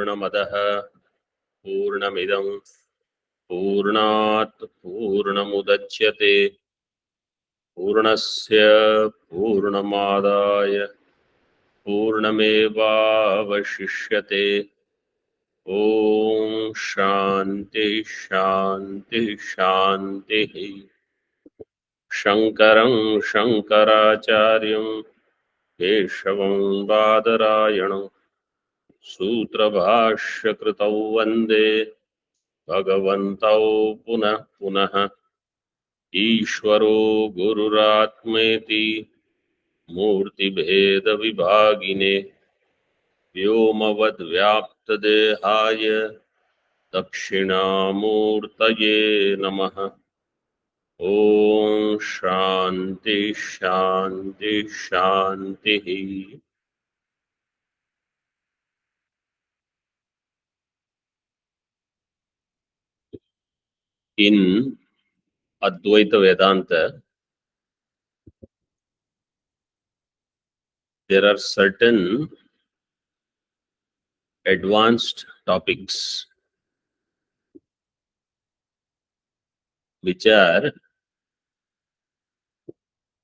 Purnamadaha Purnamidam Purnat Purnamudachyate Purnasya Purnamadaya Purnamevavashishyate. Om Shanti Shanti Shanti. Shankaram Shankaracharyam Keshavam Badarayanam Sutra Bhashya Kritau Vande Bhagavantau Punah Punah Ishvaro Gururatmeti Murti Bheda Vibhagine Vyomavad Vyapta Dehaya Dakshinamurtaye Namaha. Om Shanti Shanti Shanti. In Advaita Vedanta, there are certain advanced topics which are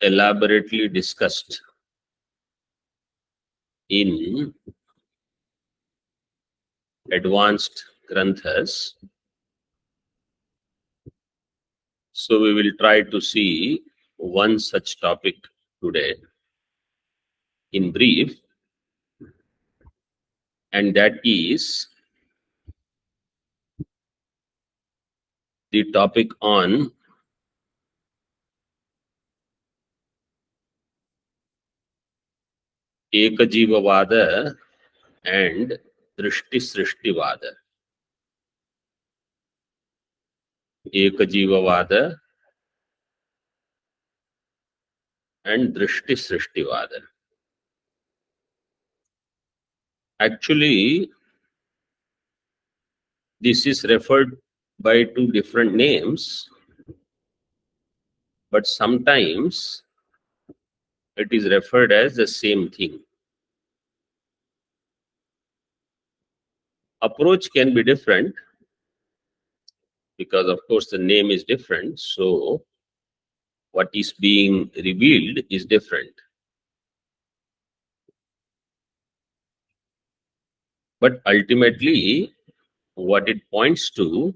elaborately discussed in advanced granthas. So we will try to see one such topic today in brief, and that is the topic on Eka Jeeva Vada and 1-Drishti Srishti Vada. Eka Jeeva Vada and 1-Drishti Srishti Vada. Actually, this is referred by two different names, but sometimes it is referred as the same thing. Approach can be different because, of course, the name is different. So what is being revealed is different. But ultimately, what it points to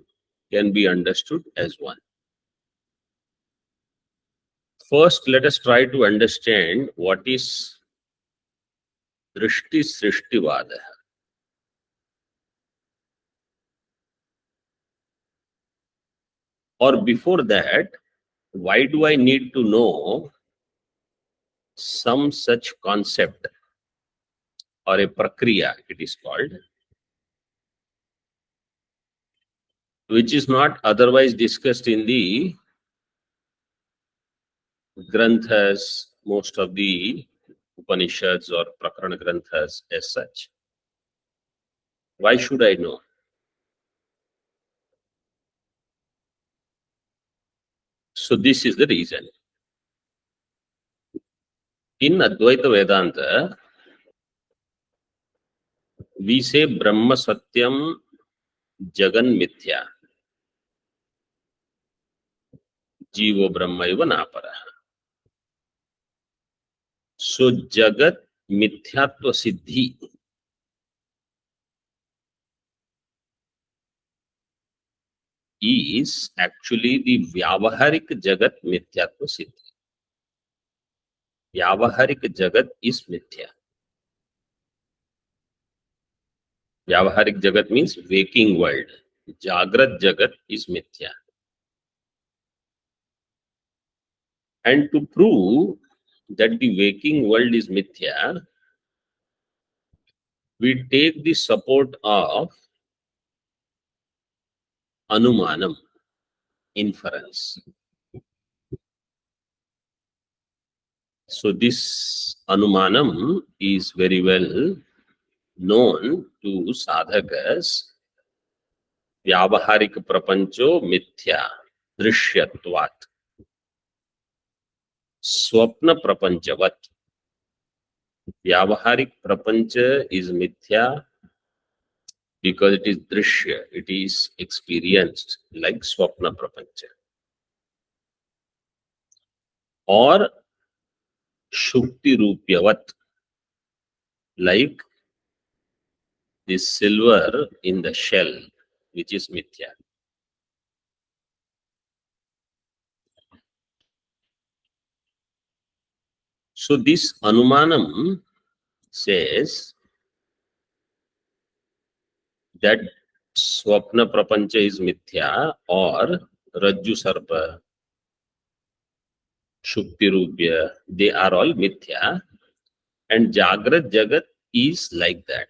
can be understood as one. First, let us try to understand what is 1-Drishti Srishti Vada. Or before that, why do I need to know some such concept or a prakriya, it is called, which is not otherwise discussed in the granthas, most of the Upanishads or Prakarana granthas as such. Why should I know? So this is the reason. In Advaita Vedanta, we say Brahma Satyam Jagan Mithya. Jīvo Brahma eva napara. So Jagat Mithyatva Siddhi is actually the Vyavaharik Jagat Mithyatva Siddhi. Vyavaharik Jagat is Mithya. Vyavaharik Jagat means waking world. Jagrat Jagat is Mithya. And to prove that the waking world is Mithya, we take the support of Anumanam, inference. So this Anumanam is very well known to sadhakas. Vyavaharik prapancho mithya drishyatvat. Swapna prapanchavat. Vyavaharik prapancha is mithya because it is drishya, it is experienced like swapna prapancha. Or shukti rupyavat, like this silver in the shell, which is mithya. So this anumanam says that swapna prapancha is mithya, or rajju sarpa, shukti rupya, they are all mithya, and jagrat jagat is like that,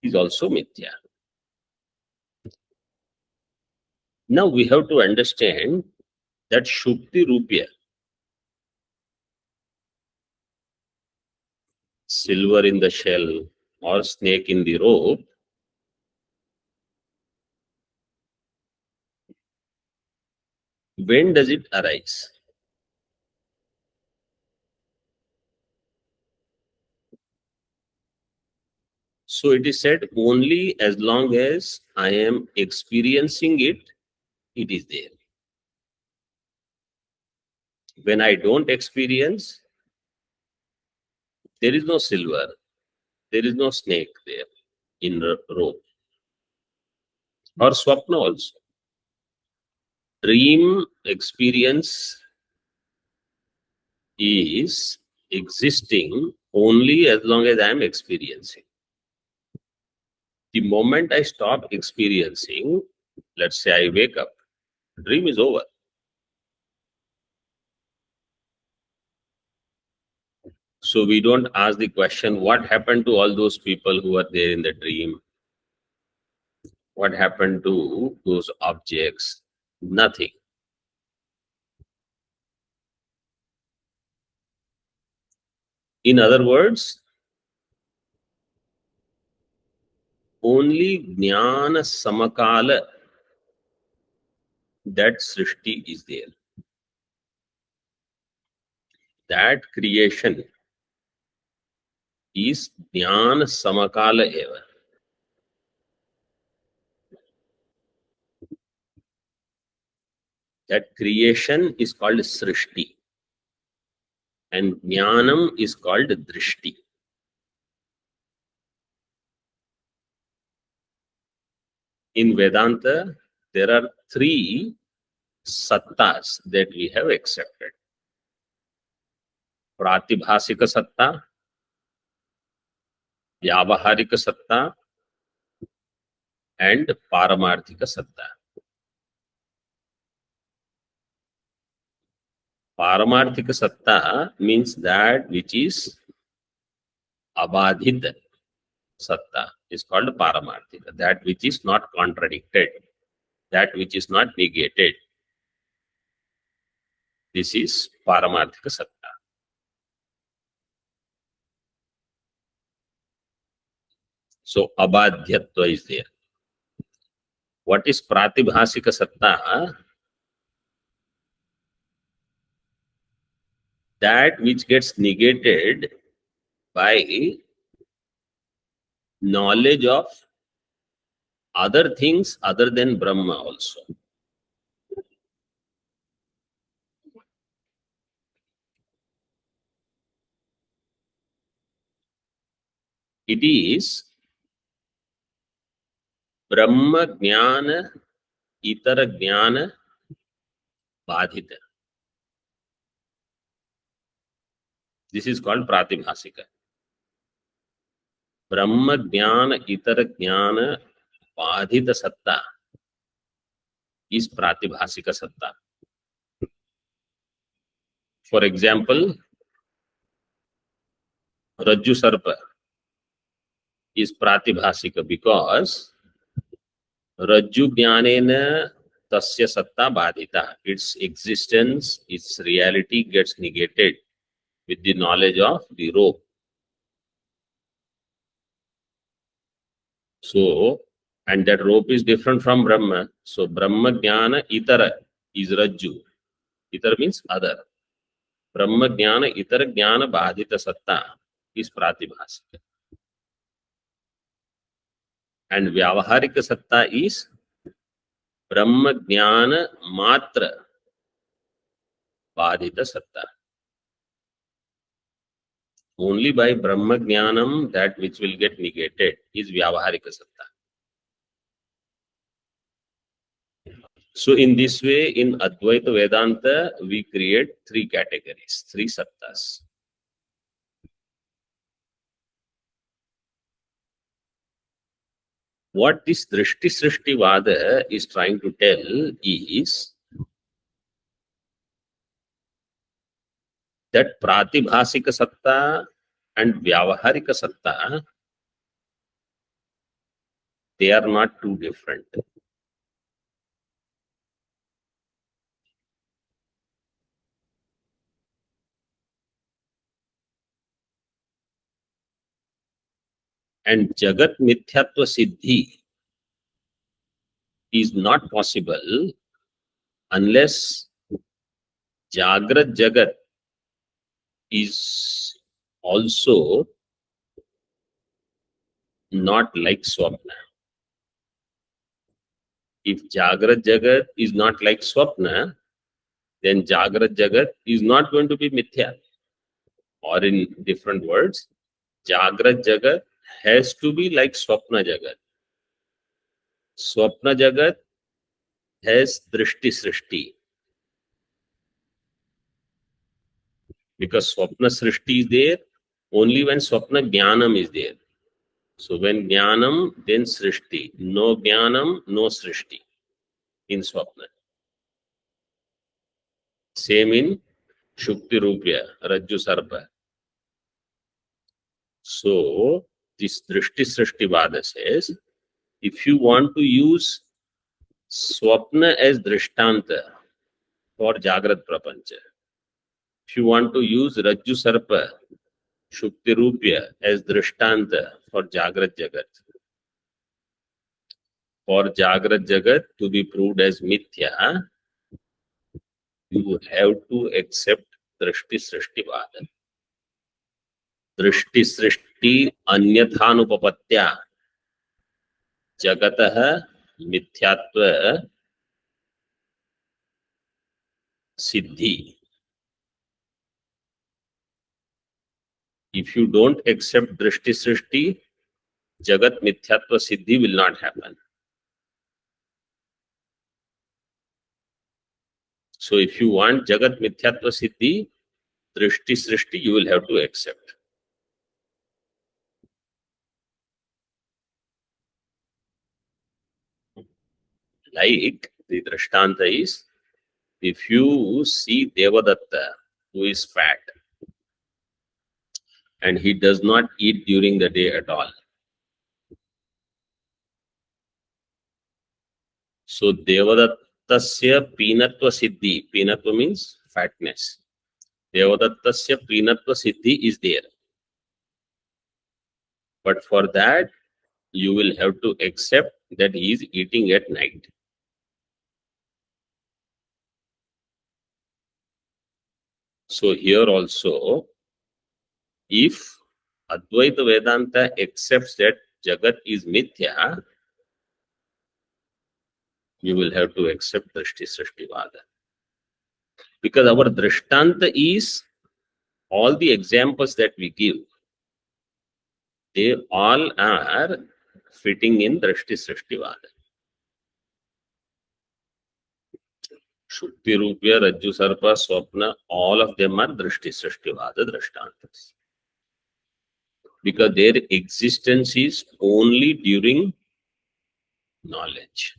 is also mithya. Now we have to understand that shukti rupya, silver in the shell or snake in the rope, when does it arise? So it is said only as long as I am experiencing it, it is there. When I don't experience, there is no silver, there is no snake there in the rope. Or swapna also. Dream experience is existing only as long as I am experiencing. The moment I stop experiencing, let's say I wake up, dream is over. So we don't ask the question, what happened to all those people who were there in the dream? What happened to those objects? Nothing. In other words, only jnana samakala, that sṛṣṭi is there. That creation is jnana samakala eva. That creation is called sṛṣṭi, and jnanam is called dṛṣti. In Vedanta, there are three sattas that we have accepted. Pratibhasika satta, Vyavaharika satta, and Paramarthika satta. Paramarthika satta means that which is abadhita satta is called Paramarthika. That which is not contradicted, that which is not negated. This is Paramarthika satta. So abadhyatva is there. What is Pratibhasika satta? That which gets negated by knowledge of other things other than Brahma also. It is Brahma Jnana, Itara Jnana, Badhita. This is called Pratibhasika. Brahma Jnana, Itara Jnana, Badhita Satta is Pratibhasika Satta. For example, Rajju Sarpa is Pratibhasika because Rajju Jnanena Tasya Satta Badhita. Its existence, its reality gets negated with the knowledge of the rope. So, and that rope is different from Brahma. So, Brahma Jnana Itara is Rajju. Itara means other. Brahma Jnana Itara Jnana Badhita Satta is Pratibhasika. And Vyavaharika Satta is Brahma Jnana Matra Badita Satta. Only by Brahma Jnanam that which will get negated is Vyavaharika Satta. So in this way, in Advaita Vedanta, we create three categories, three sattas. What this Dṛṣti Srishti Vada is trying to tell is that Pratibhasika Satta and Vyavaharika Satta, they are not too different. And Jagat Mithyatva Siddhi is not possible unless Jagrat Jagat is also not like Swapna. If Jagrat Jagat is not like Swapna, then Jagrat Jagat is not going to be Mithya. Or in different words, Jagrat Jagat has to be like Swapna Jagat. Swapna Jagat has Dṛṣti Srishti. Because Swapna Srishti is there only when Swapna Jnanam is there. So when Jnanam, then Srishti. No Jnanam, no Srishti in Swapna. Same in Shukti Rupya, Rajju Sarpa. So this Dṛṣti Srishti Vada says, if you want to use Swapna as Drishtanta for Jagrat Prapancha, if you want to use Rajju Sarpa, Shukti Rupya as Drishtanta for Jagrat Jagat, for Jagrat Jagat to be proved as Mithya, you have to accept Dṛṣti Srishti Vada. Dṛṣti Srishti Anyathanupapatya Jagatah Mithyatva Siddhi. If you don't accept Dṛṣti Srishti, Jagat Mithyatva Siddhi will not happen. So if you want Jagat Mithyatva Siddhi, Dṛṣti Srishti you will have to accept. Like the Drishtanta is, if you see Devadatta who is fat and he does not eat during the day at all, so Devadattasya Pinatva Siddhi, Pinatva means fatness. Devadattasya Pinatva Siddhi is there. But for that, you will have to accept that he is eating at night. So here also, if Advaita Vedanta accepts that Jagat is Mithya, you will have to accept Dṛṣti Srishti Vada. Because our Drishtanta is, all the examples that we give, they all are fitting in Dṛṣti Srishti Vada. Shukti Rupya, Rajju Sarpa, Swapna, all of them are Dṛṣti Srishti Vada Drishtantas. Because their existence is only during knowledge.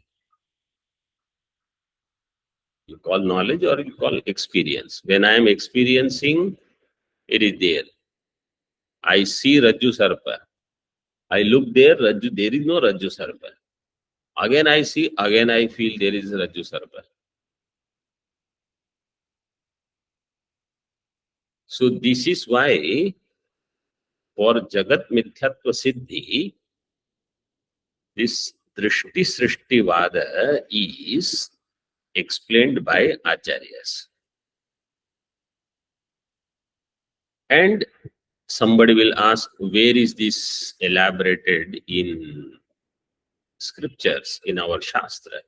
You call knowledge or you call experience. When I am experiencing, it is there. I see Rajju Sarpa. I look there, Rajju, there is no Rajju Sarpa. Again I see, again I feel there is Rajju Sarpa. So this is why for Jagat Mithyatva Siddhi, this Dṛṣti Srishti Vada is explained by Acharyas. And somebody will ask, where is this elaborated in scriptures, in our Shastra.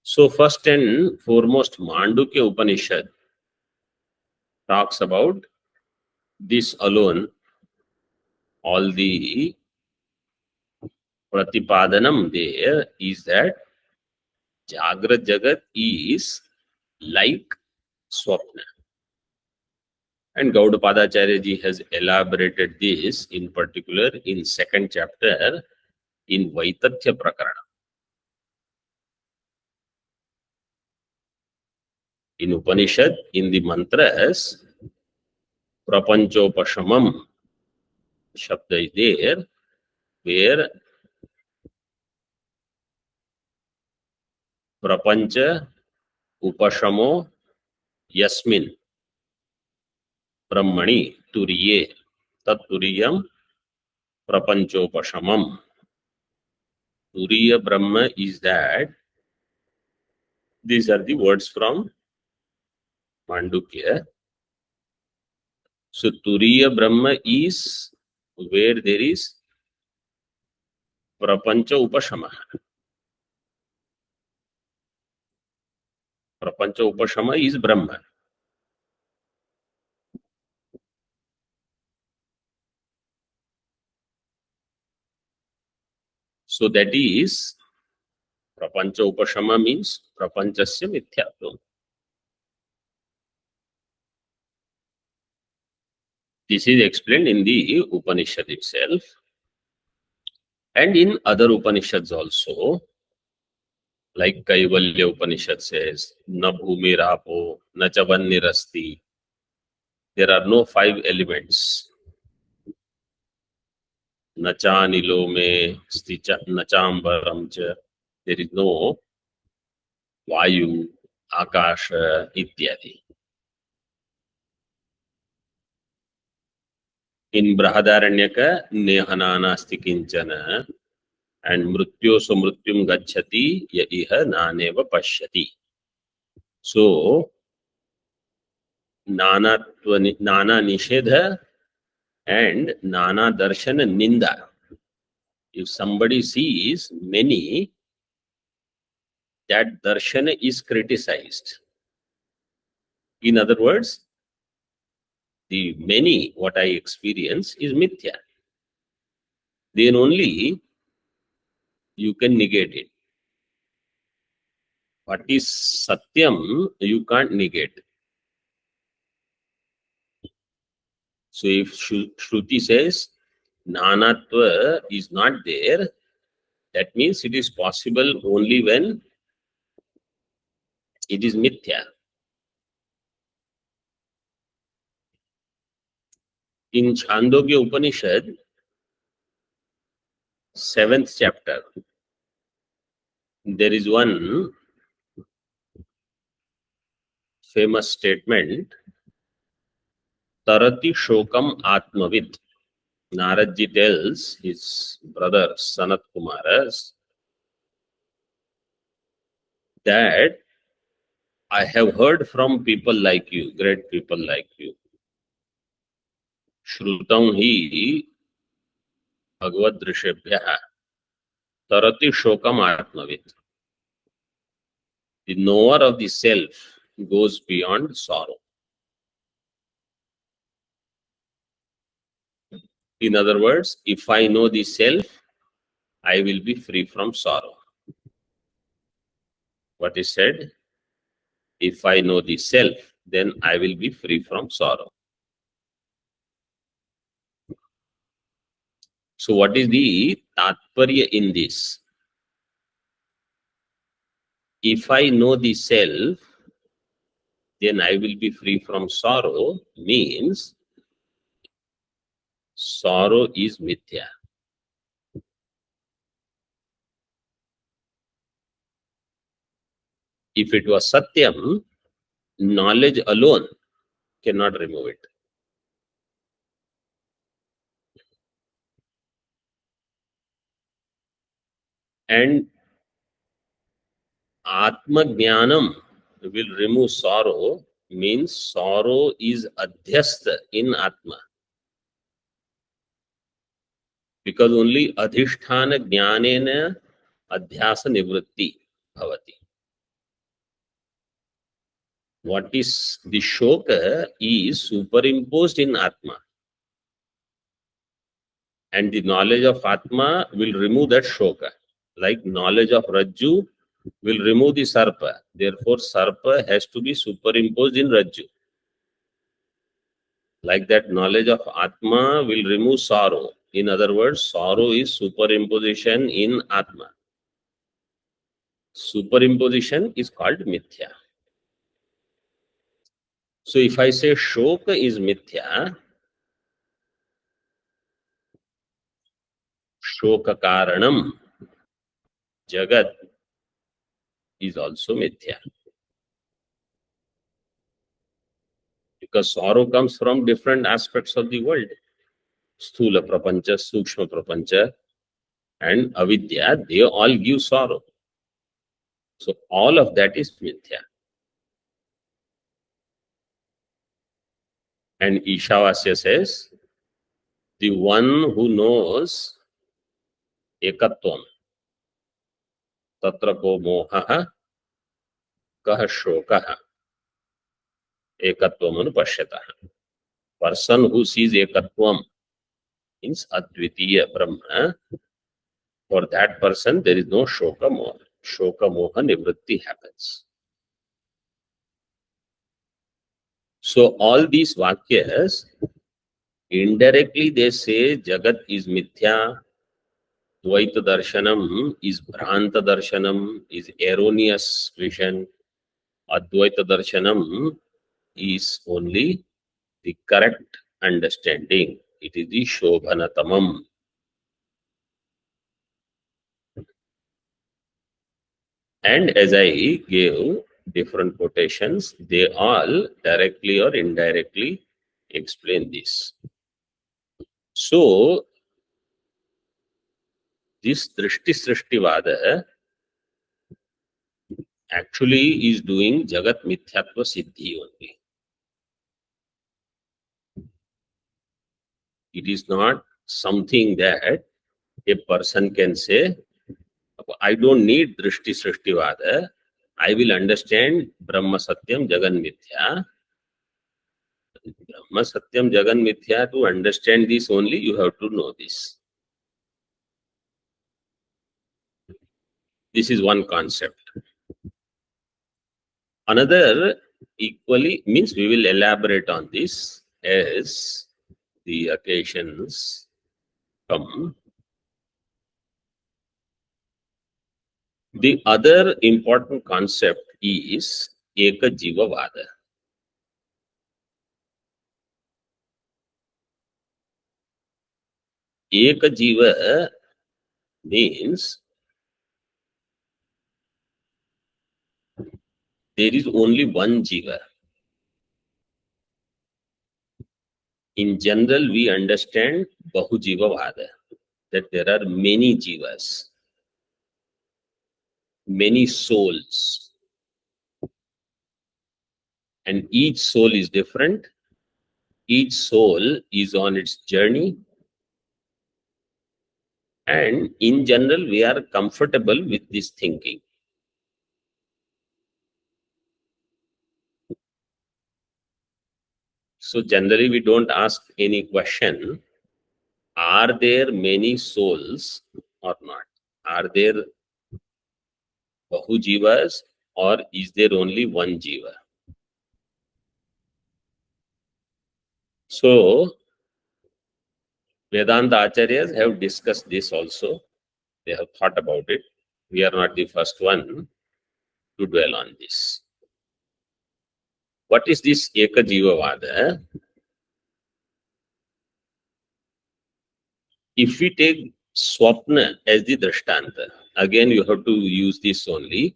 So first and foremost, Mandukya Upanishad talks about this alone. All the Pratipadanam there is that Jagrat Jagat is like Swapna. And Gaudapadacharya ji has elaborated this in particular in second chapter in Vaitatya Prakarana. In Upanishad, in the mantras, Prapanchopashamam Shabda is there, where Prapancha Upashamo Yasmin Brahmani Turiye Tat Turiyam Prapanchopashamam. Turiya Brahma is that. These are the words from Mandukya. So Turiya Brahma is where there is Prapancha Upashama. Prapancha Upashama is Brahma. So that is Prapancha Upashama means Prapanchasya Mithyatvam. This is explained in the Upanishad itself and in other Upanishads also, like Kaivalya Upanishad says, Na bhumi rapo, na chavan nirasti. There are no 5 elements. Nacha nilo me sticha nachambaram cha. There is no Vayu, Akasha, ityadi. In Brahadaranyaka, Nehana nasti kinchana, and Mrityoso mrityum gacchati ya iha naneva pashyati. So, Nana Nishedha and Nana Darshana Ninda. If somebody sees many, that Darshana is criticized. In other words, the many, what I experience, is mithya. Then only you can negate it. What is satyam, you can't negate. So if Shruti says Nanatva is not there, that means it is possible only when it is mithya. In Chandogya Upanishad, 7th chapter, there is one famous statement, Tarati Shokam Atmavit. Naradji tells his brother Sanat Kumaras that I have heard from people like you, great people like you. Shrutam hi Bhagavad Drishebhyaha Tarati Shokam Atmavit. The knower of the self goes beyond sorrow. In other words, if I know the self, I will be free from sorrow. What is said? If I know the self, then I will be free from sorrow. So what is the tatparya in this? If I know the self, then I will be free from sorrow, means sorrow is mithya. If it was satyam, knowledge alone cannot remove it. And Atma Jnanam will remove sorrow, means sorrow is adhyastha in Atma. because only adhisthana jnanena adhyasa nivritti bhavati. What is the shoka is superimposed in Atma, and the knowledge of Atma will remove that shoka. Like knowledge of Rajju will remove the Sarpa. Therefore, Sarpa has to be superimposed in Rajju. Like that, knowledge of Atma will remove sorrow. In other words, sorrow is superimposition in Atma. Superimposition is called Mithya. So, if I say Shoka is Mithya, Shoka Karanam, Jagat is also Mithya. Because sorrow comes from different aspects of the world. Sthula Prapancha, Sukshma Prapancha, and Avidya, they all give sorrow. So all of that is Mithya. And Ishavasya says, the one who knows Ekatvam, Tatra ko mohaha, kaha shokaha, Ekatvam anupashyataha. Person who sees Ekatvam means Advitiya Brahma, for that person there is no Shoka Moha. Shoka Moha Nivritti happens. So all these Vakyas, indirectly they say Jagat is Mithya, Dvaita Darshanam is Bhranta Darshanam, is erroneous vision. Advaita Darshanam is only the correct understanding. It is the Shobhanatamam. And as I gave different quotations, they all directly or indirectly explain this. So, this Dṛṣti Srishti Vada actually is doing Jagat Mithyatva Siddhi only. It is not something that a person can say, I don't need Dṛṣti Srishti Vada. I will understand Brahma Satyam Jagan Mithya. Brahma Satyam Jagan Mithya, to understand this only, you have to know this. This is one concept. Another equally means we will elaborate on this as the occasions come. The other important concept is Eka Jeeva Vada. Eka Jeeva means there is only one Jiva. In general, we understand Bahu Jiva Vada, that there are many Jivas, many souls, and each soul is different. Each soul is on its journey, and in general, we are comfortable with this thinking. So generally, we don't ask any question, are there many souls or not? Are there Bahu Jivas or is there only one Jiva? So, Vedanta Acharyas have discussed this also. They have thought about it. We are not the first one to dwell on this. What is this Eka Jeeva Vada? If we take Swapna as the Dṛṣtanta, again you have to use this only.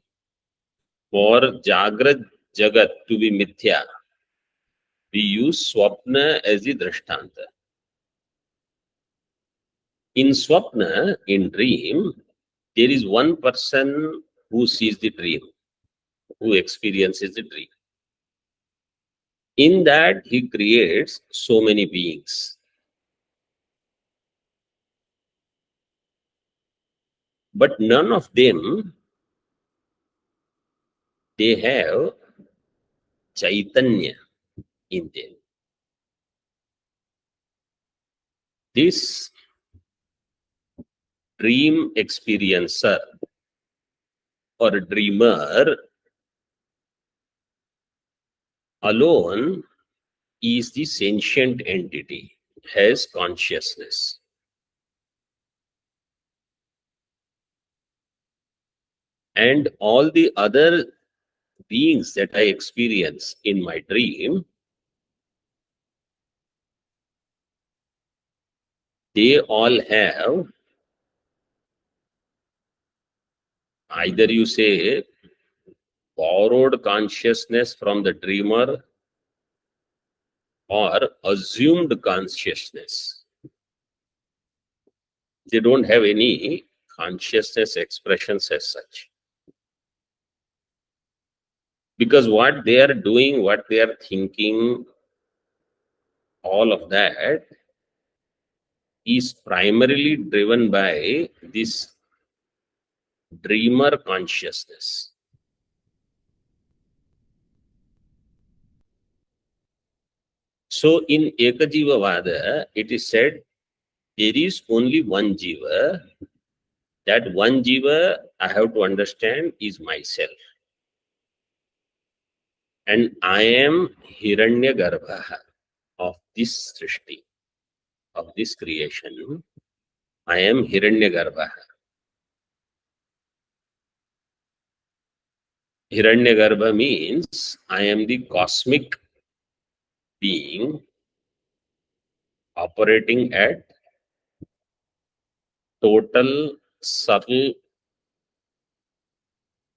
For Jagrat Jagat to be Mithya, we use Swapna as the Dṛṣtanta. In Swapna, in dream, there is one person who sees the dream, who experiences the dream. In that, he creates so many beings. But none of them, they have Chaitanya in them. This dream experiencer or dreamer alone is the sentient entity, has consciousness. And all the other beings that I experience in my dream, they all have, either you say, borrowed consciousness from the dreamer or assumed consciousness. They don't have any consciousness expressions as such. Because what they are doing, what they are thinking, all of that is primarily driven by this dreamer consciousness. So in Eka Jeeva Vada, it is said there is only one jiva. That one jiva I have to understand is myself. And I am Hiranyagarbha of this sṛṣṭi, of this creation. I am Hiranyagarbha. Hiranyagarbha means I am the cosmic being operating at total subtle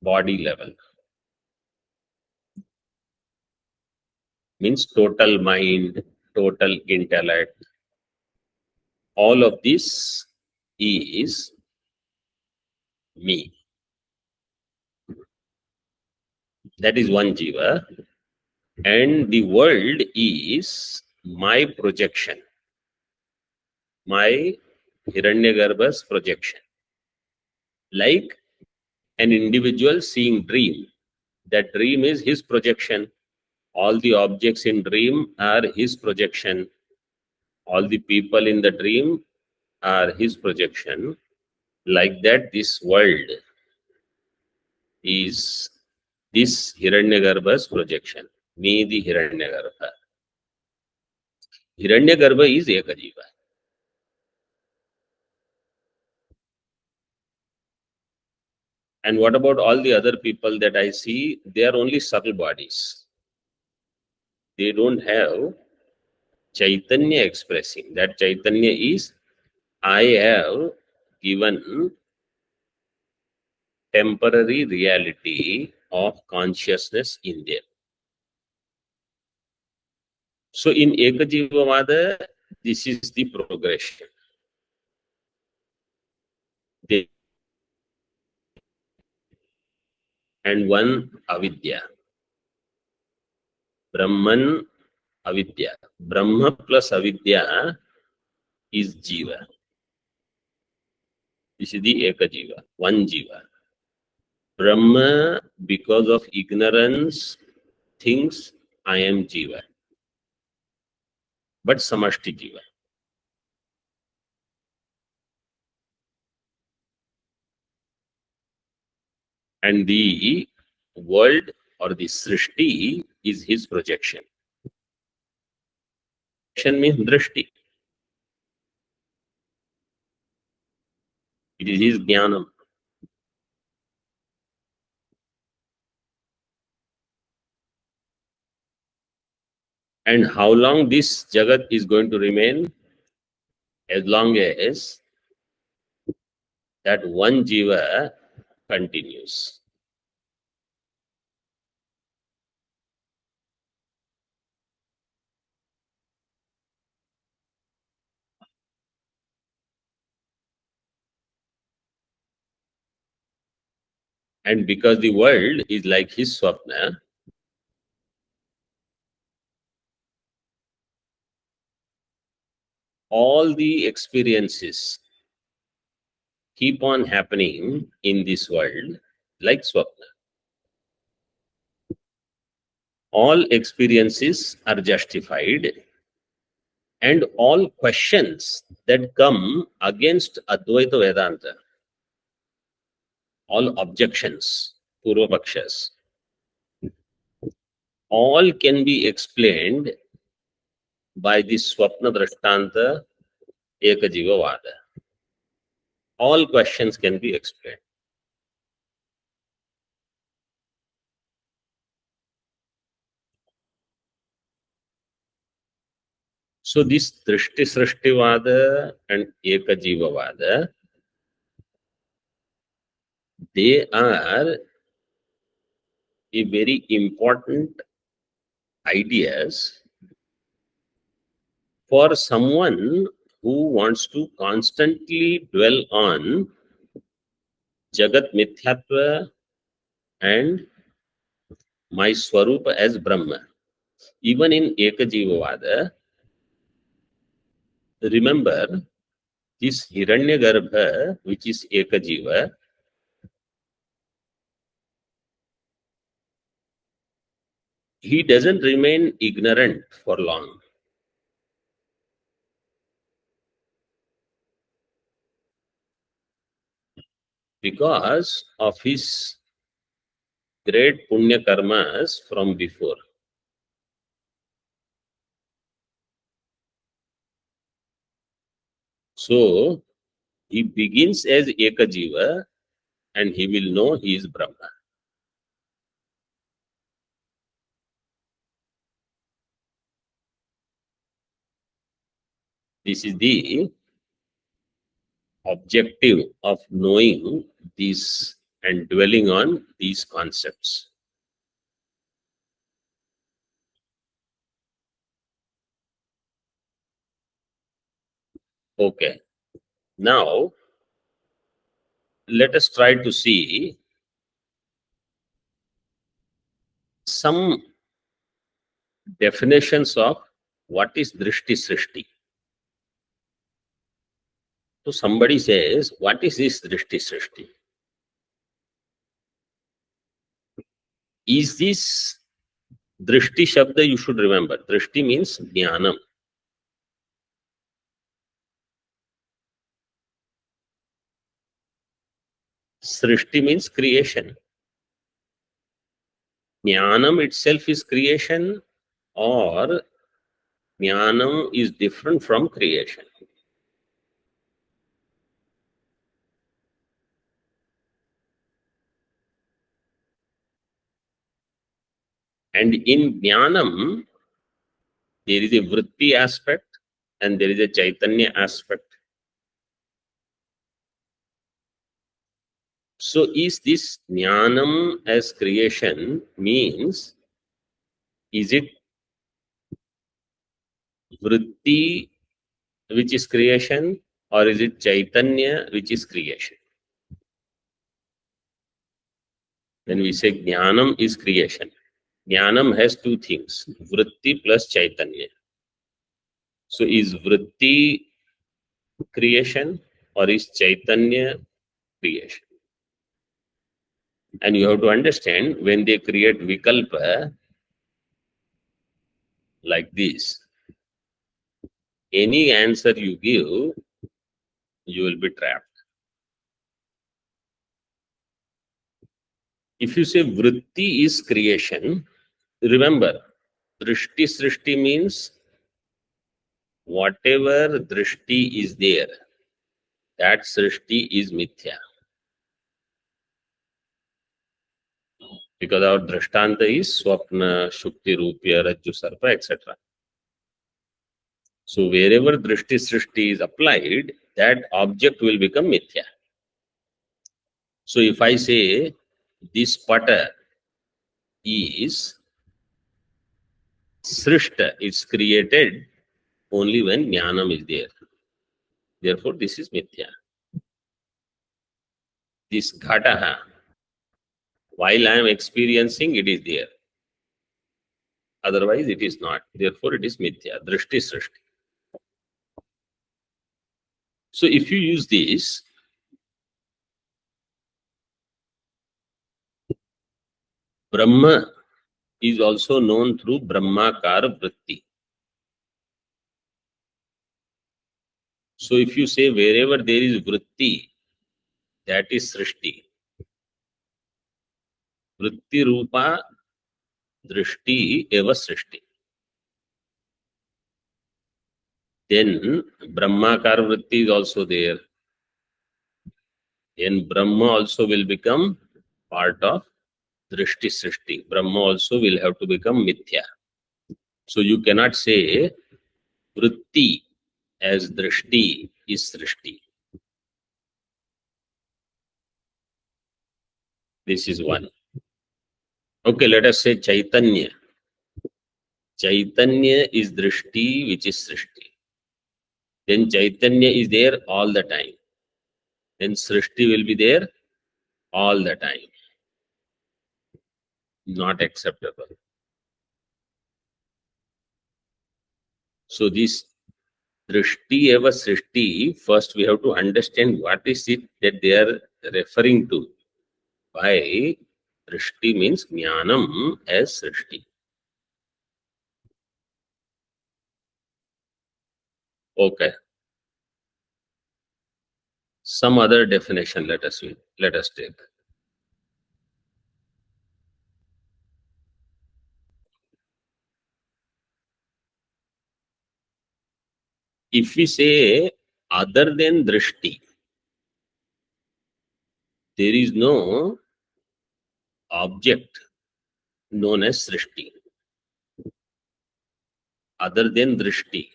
body level. Means total mind, total intellect. All of this is me. That is one jiva. And the world is my projection, my Hiranyagarbha's projection. Like an individual seeing dream, that dream is his projection. All the objects in dream are his projection. All the people in the dream are his projection. Like that, this world is this Hiranyagarbha's projection. Me, the Hiranyagarbha. Hiranyagarbha is Eka Jeeva. And what about all the other people that I see? They are only subtle bodies. They don't have Chaitanya expressing. That Chaitanya is, I have given temporary reality of consciousness in them. So in Eka Jeeva Vada, this is the progression. They, and one Avidya. Brahman, Avidya. Brahma plus Avidya is Jiva. This is the Eka Jeeva, one Jiva. Brahma, because of ignorance, thinks I am Jiva, but Samashti Jiva. And the world or the sṛṣṭi is his projection. Projection means Dṛṣti. It is his jnanam. And how long this jagat is going to remain? As long as that one jiva continues. And because the world is like his swapna, all the experiences keep on happening in this world like swapna. All experiences are justified, and all questions that come against Advaita Vedanta, all objections, Purvapakshas, all can be explained by this Swapna Dṛṣṭanta Eka Jeeva Vada. All questions can be explained. So this Dṛṣti Srishti Vada and Eka Jeeva Vada, they are a very important ideas for someone who wants to constantly dwell on Jagat Mithyatva and my Swarupa as Brahma. Even in Eka Jeeva Vada, remember this Hiranyagarbha, which is Eka Jeeva, he doesn't remain ignorant for long. Because of his great punya karmas from before. So he begins as Eka Jeeva and he will know he is Brahma. This is the objective of knowing these and dwelling on these concepts. Okay. Now, let us try to see some definitions of what is Dṛṣti Srishti. So somebody says, what is this Dṛṣti Srishti? Is this Dṛṣti Shabda? You should remember. Dṛṣti means Jnanam. Srishti means creation. Jnanam itself is creation, or Jnanam is different from creation. And in Jnanam, there is a vritti aspect and there is a Chaitanya aspect. So is this Jnanam as creation means, is it vritti which is creation, or is it Chaitanya which is creation? When we say Jnanam is creation, Jnanam has two things, vritti plus Chaitanya. So is vritti creation or is Chaitanya creation? And you have to understand, when they create vikalpa like this, any answer you give, you will be trapped. If you say vritti is creation, remember, Dṛṣti Srishti means whatever Dṛṣti is there, that Srishti is mithya. Because our Dṛṣṭanta is Swapna, Shukti, Rupya, Rajju, Sarpa, etc. So wherever Dṛṣti Srishti is applied, that object will become mithya. So if I say this pata is sṛṣṭa, it's created only when jnanam is there. Therefore, this is mithya. This ghataha, while I am experiencing, it is there. Otherwise, it is not. Therefore, it is mithya. Dṛṣti Srishti. So if you use this, Brahma is also known through Brahmakara Vritti. So if you say wherever there is Vritti, that is Srishti. Vritti Rupa Dṛṣti eva Srishti. Then Brahmakara Vritti is also there. Then Brahma also will become part of Dṛṣti Srishti. Brahma also will have to become Mithya. So you cannot say Vritti as Dṛṣti is Srishti. This is one. Okay, let us say Chaitanya. Chaitanya is Dṛṣti, which is Srishti. Then Chaitanya is there all the time. Then Srishti will be there all the time. Not acceptable. So this Dṛṣti eva Srishti, first we have to understand what is it that they are referring to. By Dṛṣti means Jnanam as Srishti. Okay. Some other definition let us take. If we say other than Dṛṣti, there is no object known as Srishti. Other than Dṛṣti,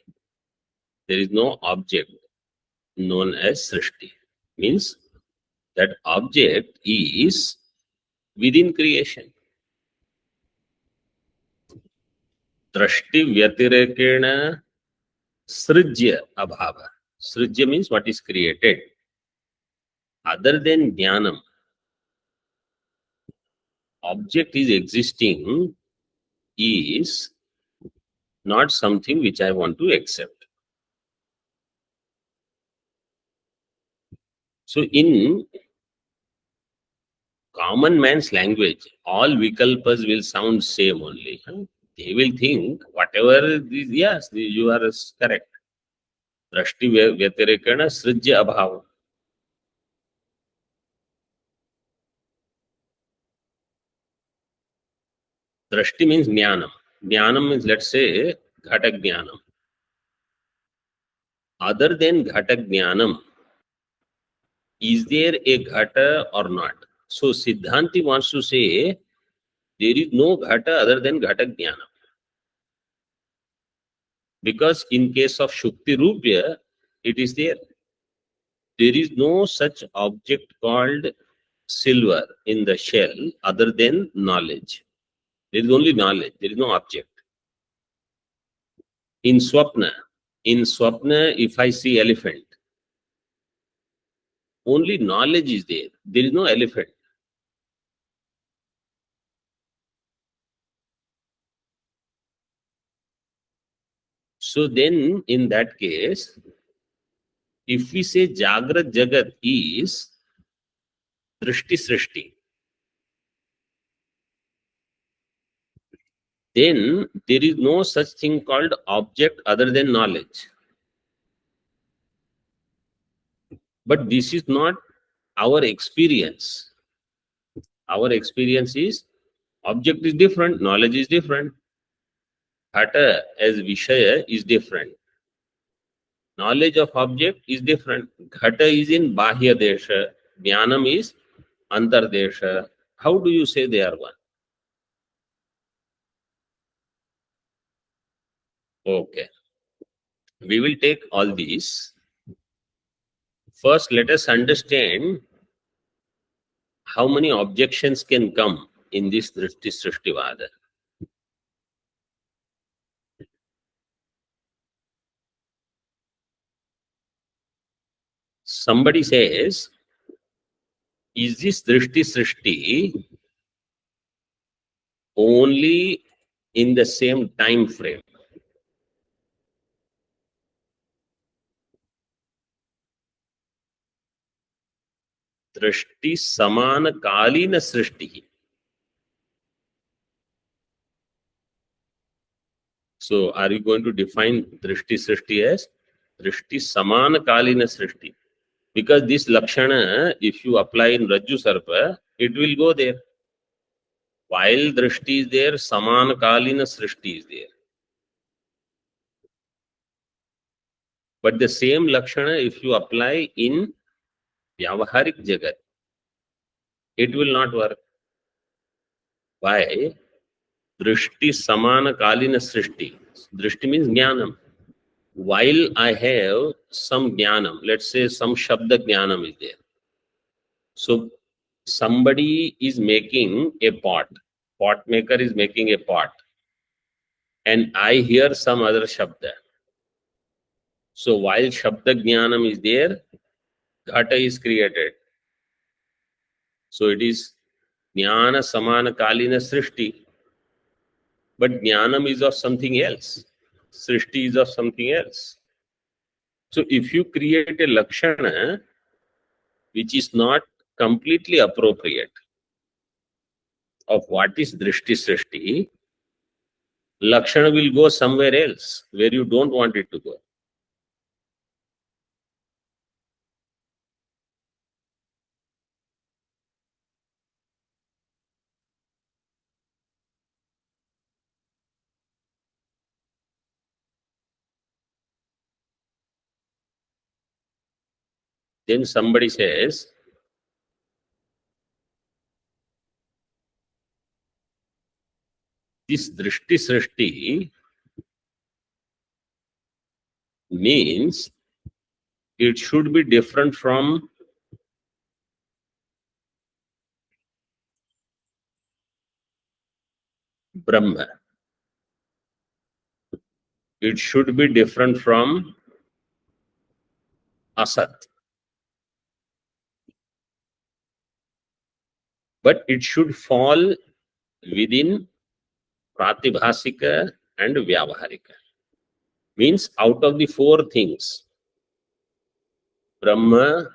there is no object known as Srishti. Means that object is within creation. Dṛṣti vyatirekena sṛjya abhava. Sṛjya means what is created. Other than jnanam, object is existing is not something which I want to accept. So in common man's language, all vikalpas will sound same only. They will think whatever is, yes, you are correct. Dṛṣti vyatirekena sṛjya abhava. Dṛṣti means jnanam. Jnanam means, let's say, ghata jnanam. Other than ghata jnanam, is there a ghata or not? So Siddhanti wants to say there is no ghata other than ghata jnanam. Because in case of Shukti Rupya, it is there. There is no such object called silver in the shell other than knowledge. There is only knowledge, there is no object. In Swapna, if I see elephant, only knowledge is there. There is no elephant. So then, in that case, if we say Jagrat Jagat is Dṛṣti Srishti, then there is no such thing called object other than knowledge. But this is not our experience. Our experience is object is different, knowledge is different. Ghata as Vishaya is different. Knowledge of object is different. Ghata is in Bahya Desha, Jnanam is Antar Desha. How do you say they are one? Okay. We will take all these. First, let us understand how many objections can come in this Dṛṣti Srishti Vada. Somebody says, is this Dṛṣti Srishti only in the same time frame? Dṛṣti samana kalina srishti. So are you going to define Dṛṣti Srishti as Dṛṣti Samanakalina Srishti? Because this Lakshana, if you apply in Rajju Sarpa, it will go there. While Dṛṣti is there, Samanakalina Srishti is there. But the same Lakshana, if you apply in Vyavaharik Jagat, it will not work. Why? Dṛṣti Samanakalina Srishti. Dṛṣti means Jnanam. While I have some Jnanam, let's say some Shabda Jnanam is there. So somebody is making a pot maker is making a pot, and I hear some other Shabda. So while Shabda Jnanam is there, Ghata is created. So it is Jnana Samana Kalina Srishti. But Jnanam is of something else. Srishti is of something else. So if you create a Lakshana which is not completely appropriate of what is Dṛṣti Srishti, Lakshana will go somewhere else where you don't want it to go. Then somebody says, this Dṛṣti Srishti means it should be different from Brahma. It should be different from Asat. But it should fall within Pratibhasika and Vyavaharika. Means out of the four things, Brahma,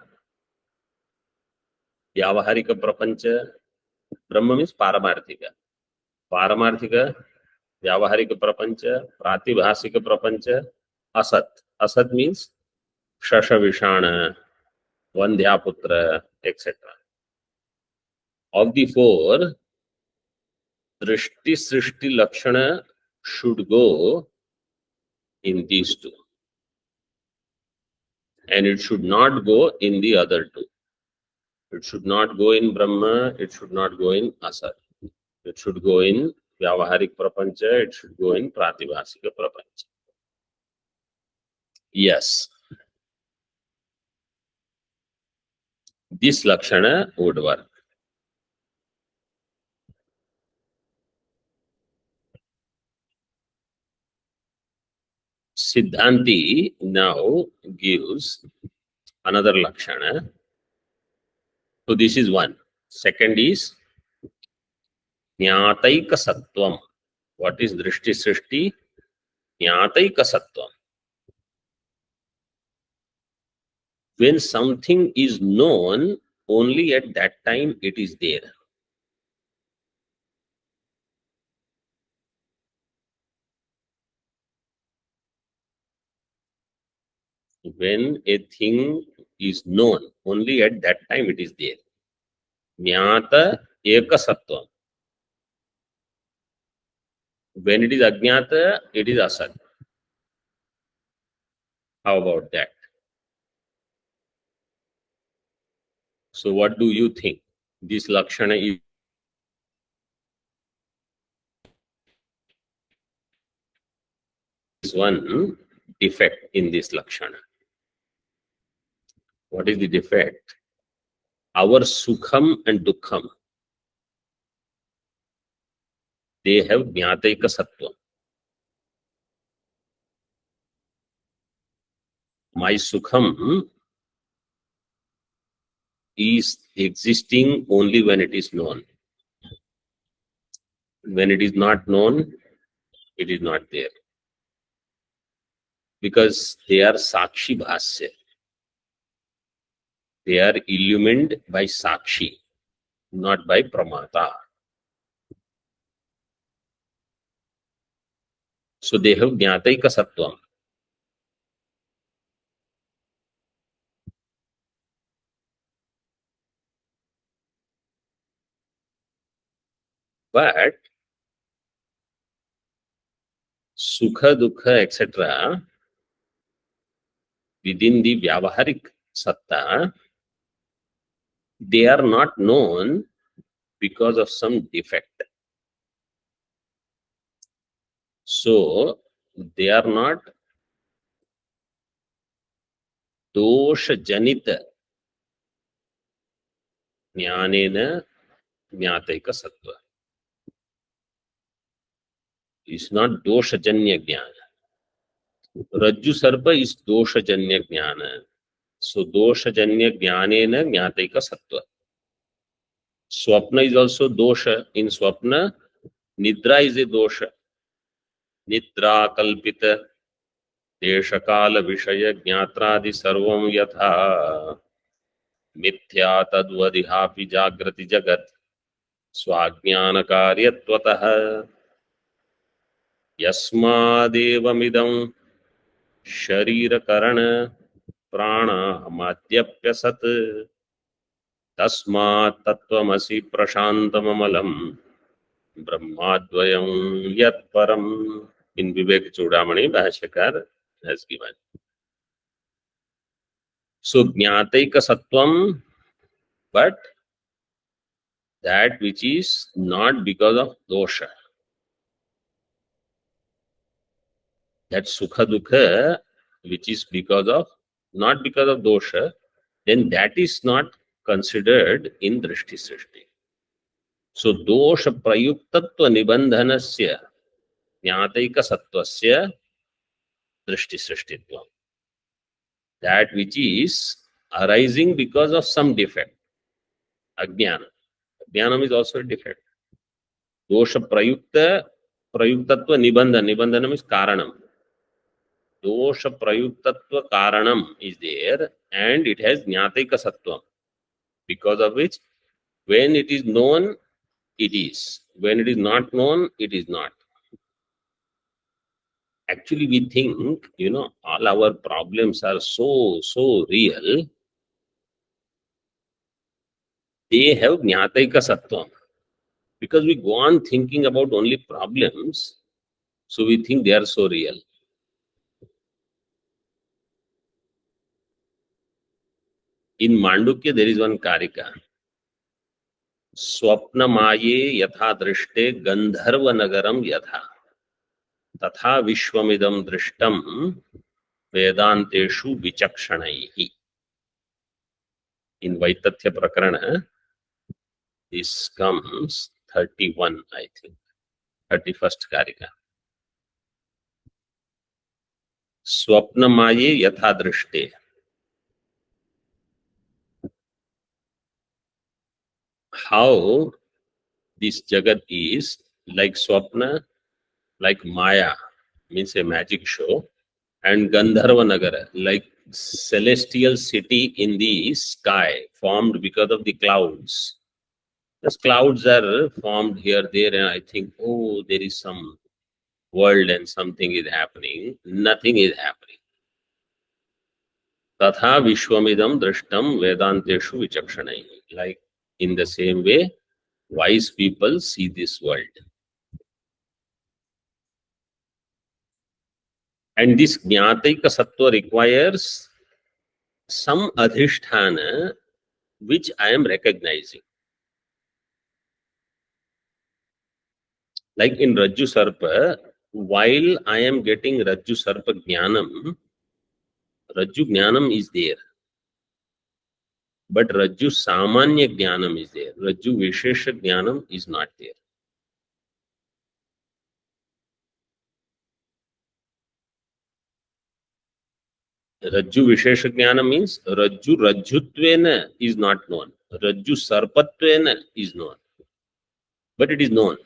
Vyavaharika Prapancha, Brahma means Paramarthika. Paramarthika, Vyavaharika Prapancha, Pratibhasika Prapancha, Asat. Asat means Shasha Vishana, Vandhyaputra, etc. Of the four, Dṛṣti Srishti Lakshana should go in these two. And it should not go in the other two. It should not go in Brahma, it should not go in Asat. It should go in Vyavaharik Prapancha, it should go in Pratibhasika Prapancha. Yes. This Lakshana would work. Siddhanti now gives another Lakshana. So this is one. Second is Jnataika Sattvam. What is Dṛṣti Srishti? Jnataika Sattvam. When something is known, only at that time it is there. When a thing is known, only at that time it is there. Jnata Eka Sattvam. When it is Ajnata, it is Asat. How about that? So what do you think? This Lakshana is one defect in this Lakshana. What is the defect? Our Sukham and Dukkham, they have Jnataika Sattvam. My Sukham is existing only when it is known. When it is not known, it is not there. Because they are Sakshi Bhasya. They are illumined by Sakshi, not by Pramata. So they have jnataika sattvam. But sukha, dukha, etc. within the vyavaharik satta, they are not known because of some defect. So they are not dosha janita jnanena jnataika sattva. It's not dosha janya jnana. Rajju sarpa is dosha janya jnana. So dosha janya jnanena jnataika sattva. Swapna is also dosha. In swapna, nidra is a dosha. Nidra kalpita देशकाल विषय ज्ञात्रादि सर्वं यथा मिथ्या तद्वदिहापि जागृति जगत् स्वाज्ञान कार्यत्वतः यस्मादेवमिदं शरीरकरण प्राणामाद्यप्यसत् तस्मात् तत्त्वमसि प्रशान्तममलं ब्रह्माद्वयं यत्परम्. In Vivek Chudamani, Bhashyakar has given. So, Jnataika Sattvam, but that which is not because of dosha. That Sukha Dukha, which is because of, not because of dosha, then that is not considered in Dṛṣti Srishti. So, dosha prayuktatva nibandhanasya Jnataika Sattvasya Dṛṣti Srishtitvam. That which is arising because of some defect. Ajnana. Jnanam is also a defect. Dosha prayuktatva nibandhanam is karanam. Dosha prayuktatva karanam is there and it has jnataika sattvam. Because of which, when it is known, it is. When it is not known, it is not. Actually, we think, all our problems are so real. They have jnataika sattvam. Because we go on thinking about only problems, so we think they are so real. In Mandukya, there is one karika. Swapna maye yatha drishte gandharva nagaram yatha तथा विश्वमिदं दृष्टं वेदांतेषु विचक्षणैः. In Vaitatya Prakarana, this comes 31, I think, 31st Karika. Swapnamaye yatha drishte. How this Jagat is like Swapna, like Maya, means a magic show, and Gandharva Nagara, like celestial city in the sky, formed because of the clouds. Those clouds are formed here, there, and I think, oh, there is some world and something is happening. Nothing is happening. Tatha Vishwamidam Drashtam Vedanteshu Vichakshanai. Like in the same way, wise people see this world. And this Jnataika Sattva requires some adhisthana which I am recognizing. Like in Rajju Sarpa, while I am getting Rajju Sarpa Jnanam, Rajju Jnanam is there. But Rajju Samanya Jnanam is there. Rajju Vishesha Jnanam is not there. Rajju Vishesha Jnana means Rajju Rajjutvena is not known. Rajju Sarpatvena is known. But it is known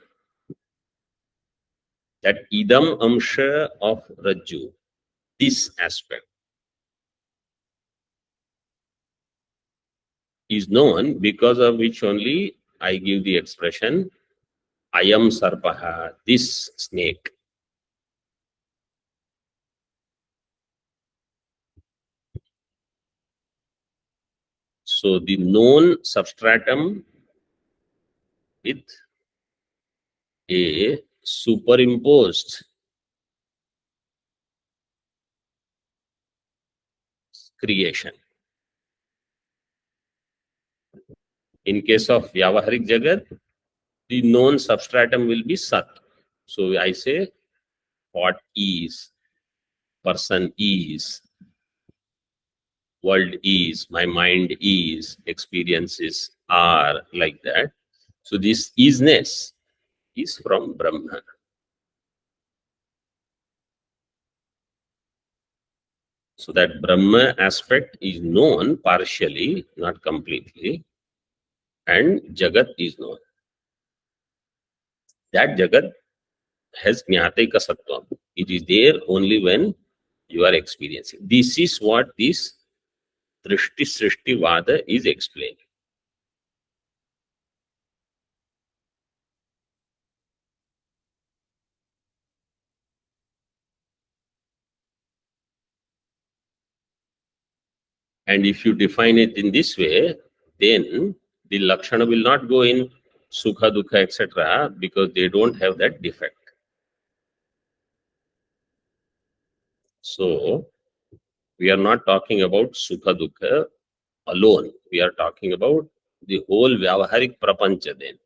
that Idam Amsha of Rajju, this aspect, is known, because of which only I give the expression Ayam Sarpaha, this snake. So the known substratum with a superimposed creation. In case of Vyavaharik Jagat, the known substratum will be Sat. So I say what is, person is, world is, my mind is, experiences are, like that. So this isness is from Brahma. So that Brahma aspect is known partially, not completely, and Jagat is known. That Jagat has Jnataika Sattvam. It is there only when you are experiencing. This is what this 1-Drishti Srishti Vada is explaining. And if you define it in this way, then the Lakshana will not go in Sukha, Dukha, etc. because they don't have that defect. So, we are not talking about Sukha, Dukha alone. We are talking about the whole Vyavaharik Prapancha then.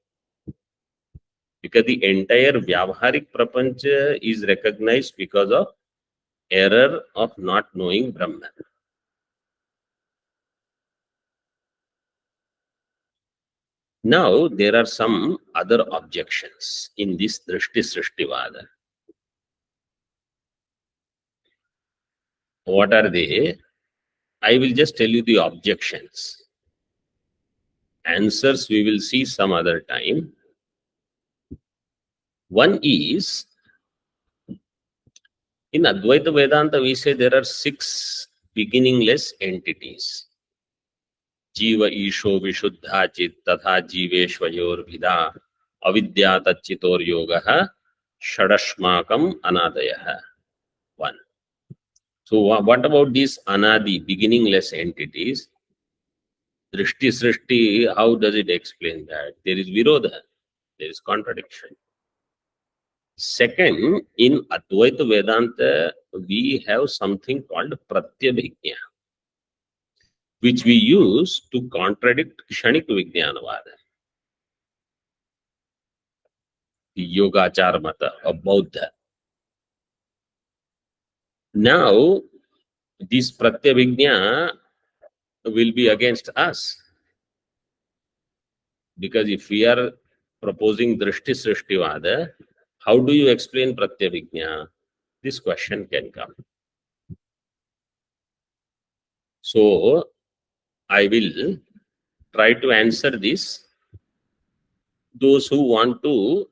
Because the entire Vyavaharik Prapancha is recognized because of error of not knowing Brahman. Now, there are some other objections in this 1-Drishti Srishti Vada. What are they? I will just tell you the objections. Answers we will see some other time. One is, in Advaita Vedanta, we say there are 6 beginningless entities. Jīva Isho Vishuddha Chit Tatha Jīveshvayor Vida Avidya Tachitor Yogaha Shadashmakam Anadayaha. 1. So what about these Anadi, beginningless entities? 1-Drishti Srishti, how does it explain that? There is Virodha, there is contradiction. Second, in Advaita Vedanta, we have something called Pratyabhijna, which we use to contradict Kshanik Vijnanavada, the Yogachara Mata of Bodha. Now, this Pratyabhijna will be against us. Because if we are proposing 1-Drishti Srishti Vada, how do you explain Pratyabhijna? This question can come. So, I will try to answer this. Those who want to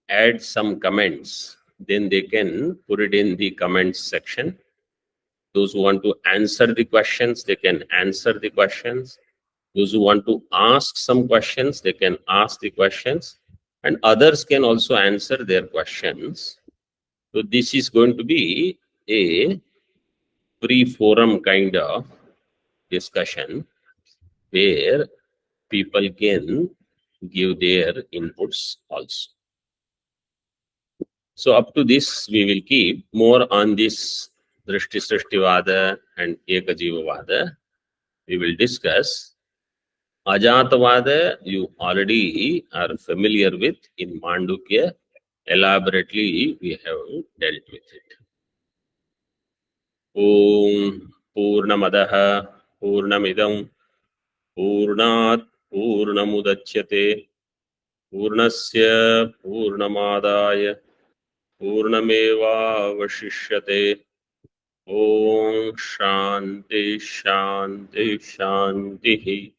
add some comments, then they can put it in the comments section. Those who want to answer the questions, they can answer the questions. Those who want to ask some questions, they can ask the questions. And others can also answer their questions. So this is going to be a pre-forum kind of discussion where people can give their inputs also. So up to this, we will keep more on this 1-Drishti Srishti Vada and Eka Jeeva Vada. We will discuss Ajata Vada. You already are familiar with in Mandukya. Elaborately, we have dealt with it. Om Purnamadaha Purnamidam Purnat Purnamudachyate Purnasya Purnamadaya Purnameva Vashishyate. Om Shanti Shanti Shanti.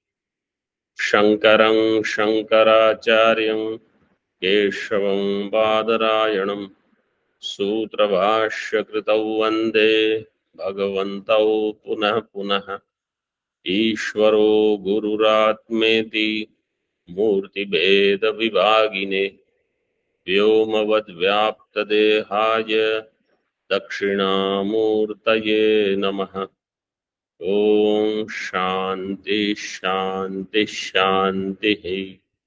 Shankaram Shankaracharyam Keshavam Badarayanam Sutrabhashya Kritau Vande Bhagavantau Punah Punah Ishvaro Gururatmeti Murti Bheda Vibhagine Vyomavad Vyapta Dehaya Dakshina Murtaye Namaha. Om Shanti Shanti Shanti.